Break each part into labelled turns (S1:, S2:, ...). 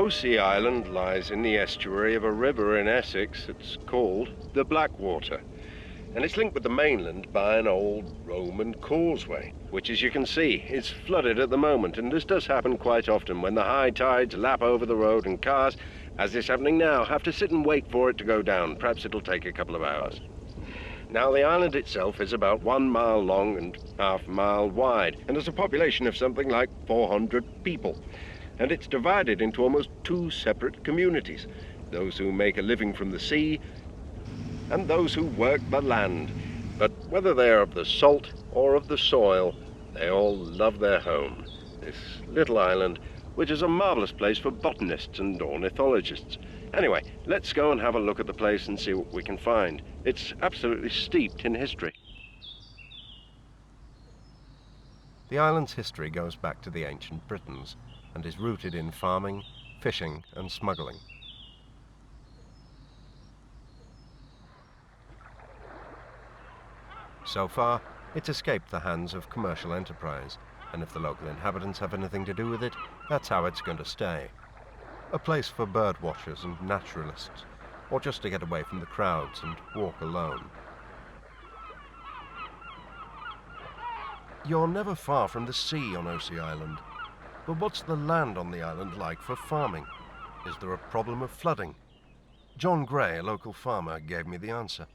S1: Osea Island lies in the estuary of a river in Essex. It's called the Blackwater, and it's linked with the mainland by an old Roman causeway, which, as you can see, is flooded at the moment, and this does happen quite often when the high tides lap over the road and cars, as is happening now, have to sit and wait for it to go down. Perhaps it'll take a couple of hours. Now, the island itself is about 1 mile long and half a mile wide, and has a population of something like 400 people. And it's divided into almost 2 separate communities, those who make a living from the sea and those who work the land. But whether they are of the salt or of the soil, they all love their home, this little island, which is a marvellous place for botanists and ornithologists. Anyway, let's go and have a look at the place and see what we can find. It's absolutely steeped in history. The island's history goes back to the ancient Britons and is rooted in farming, fishing and smuggling. So far, it's escaped the hands of commercial enterprise, and if the local inhabitants have anything to do with it, that's how it's going to stay. A place for bird watchers and naturalists, or just to get away from the crowds and walk alone. You're never far from the sea on Osea Island, but what's the land on the island like for farming? Is there a problem of flooding? John Gray, a local farmer, gave me the answer.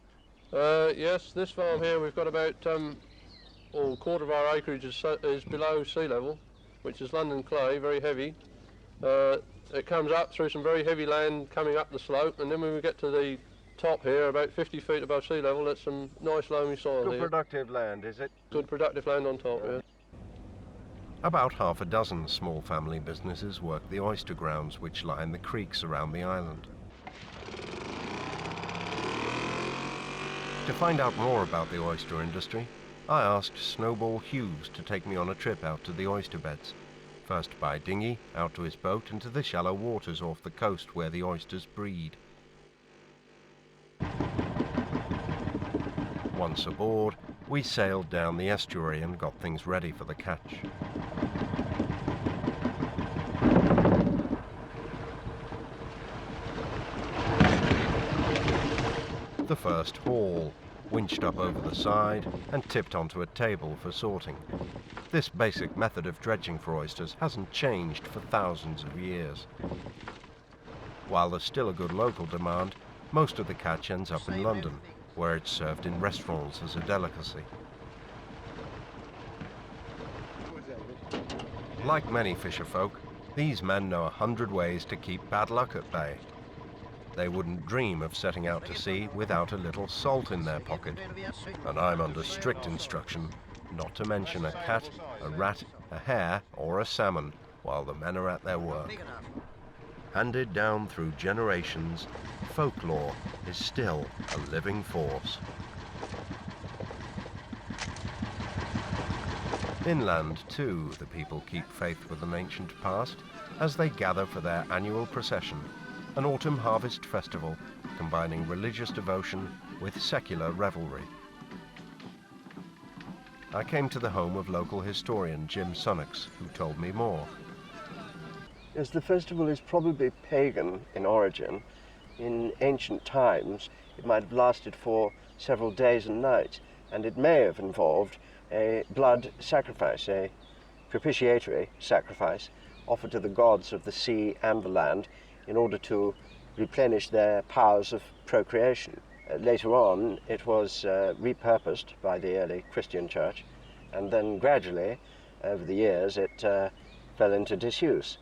S2: Yes, this farm here, we've got about a quarter of our acreage is below sea level, which is London clay, very heavy. It comes up through some very heavy land coming up the slope, and then when we get to the top here, about 50 feet above sea level, it's some nice loamy soil here.
S1: Good productive land, is it?
S2: Good productive land on top, yeah.
S1: About half a dozen small family businesses work the oyster grounds which line the creeks around the island. To find out more about the oyster industry, I asked Snowball Hughes to take me on a trip out to the oyster beds. First by dinghy, out to his boat into the shallow waters off the coast where the oysters breed. Once aboard, we sailed down the estuary and got things ready for the catch. The first haul, winched up over the side and tipped onto a table for sorting. This basic method of dredging for oysters hasn't changed for thousands of years. While there's still a good local demand, most of the catch ends up in London, where it's served in restaurants as a delicacy. Like many fisher folk, these men know 100 ways to keep bad luck at bay. They wouldn't dream of setting out to sea without a little salt in their pocket, and I'm under strict instruction not to mention a cat, a rat, a hare or a salmon while the men are at their work. Handed down through generations, folklore is still a living force. Inland, too, the people keep faith with an ancient past as they gather for their annual procession, an autumn harvest festival combining religious devotion with secular revelry. I came to the home of local historian Jim Sunnox, who told me more.
S3: Yes, the festival is probably pagan in origin. In ancient times, it might have lasted for several days and nights, and it may have involved a blood sacrifice, a propitiatory sacrifice offered to the gods of the sea and the land in order to replenish their powers of procreation. Later on, it was repurposed by the early Christian church, and then gradually, over the years, it fell into disuse.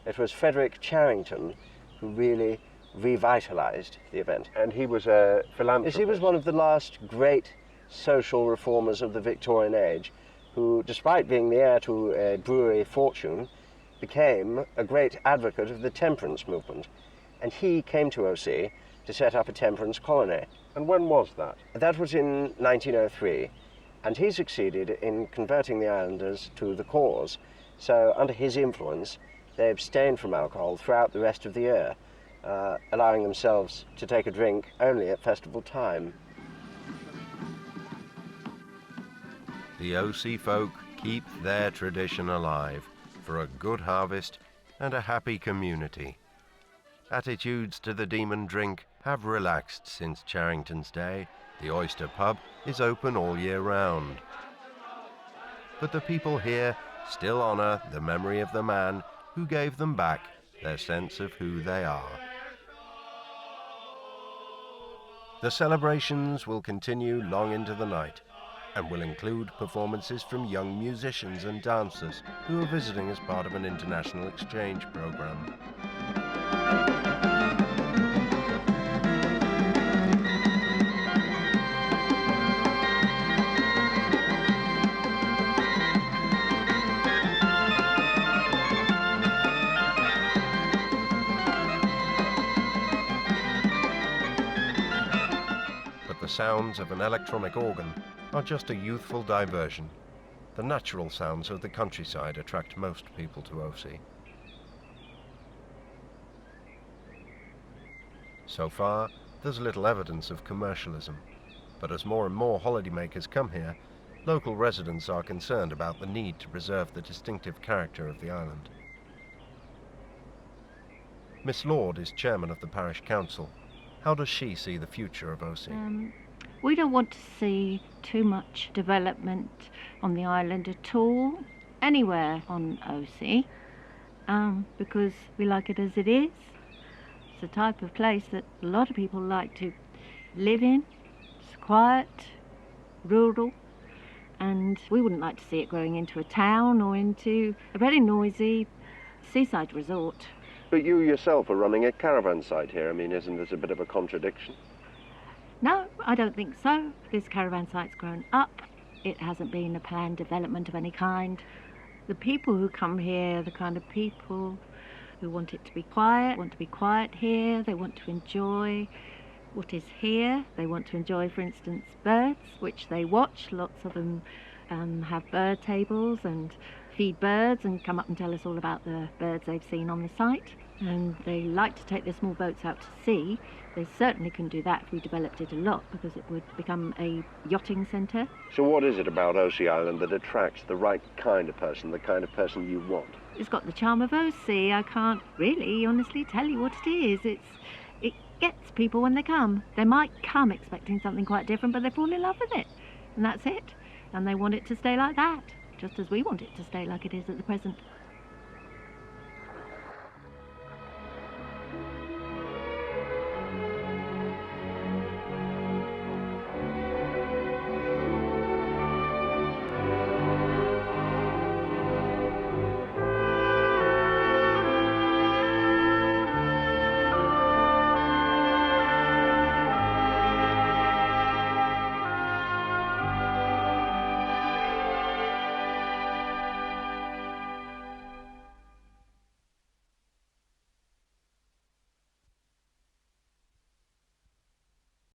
S3: It was Frederick Charrington who really revitalized the event.
S1: And he was a philanthropist.
S3: Yes, he was one of the last great social reformers of the Victorian age, who, despite being the heir to a brewery fortune, became a great advocate of the temperance movement. And he came to Osea to set up a temperance colony.
S1: And when was that?
S3: That was in 1903, and he succeeded in converting the islanders to the cause. So under his influence, they abstained from alcohol throughout the rest of the year, allowing themselves to take a drink only at festival time.
S1: The Osea folk keep their tradition alive for a good harvest and a happy community. Attitudes to the demon drink have relaxed since Charrington's day. The Oyster Pub is open all year round. But the people here still honour the memory of the man who gave them back their sense of who they are. The celebrations will continue long into the night and will include performances from young musicians and dancers who are visiting as part of an international exchange programme. The sounds of an electronic organ are just a youthful diversion. The natural sounds of the countryside attract most people to Osea. So far, there's little evidence of commercialism, but as more and more holidaymakers come here, local residents are concerned about the need to preserve the distinctive character of the island. Miss Lord is chairman of the parish council. How does she see the future of Osea?
S4: We don't want to see too much development on the island at all, anywhere on Osea, because we like it as it is. It's the type of place that a lot of people like to live in. It's quiet, rural, and we wouldn't like to see it growing into a town or into a very noisy seaside resort.
S3: But you yourself are running a caravan site here. I mean, isn't this a bit of a contradiction?
S4: No, I don't think so. This caravan site's grown up. It hasn't been a planned development of any kind. The people who come here are the kind of people who want it to be quiet, want to be quiet here. They want to enjoy what is here. They want to enjoy, for instance, birds, which they watch. Lots of them have bird tables and feed birds and come up and tell us all about the birds they've seen on the site. And they like to take their small boats out to sea. They certainly can do that if we developed it a lot, because it would become a yachting centre.
S3: So what is it about Osea Island that attracts the right kind of person, the kind of person you want?
S4: It's got the charm of Osea. I can't really honestly tell you what it is. It gets people when they come. They might come expecting something quite different, but they fall in love with it. And that's it. And they want it to stay like that, just as we want it to stay like it is at the present.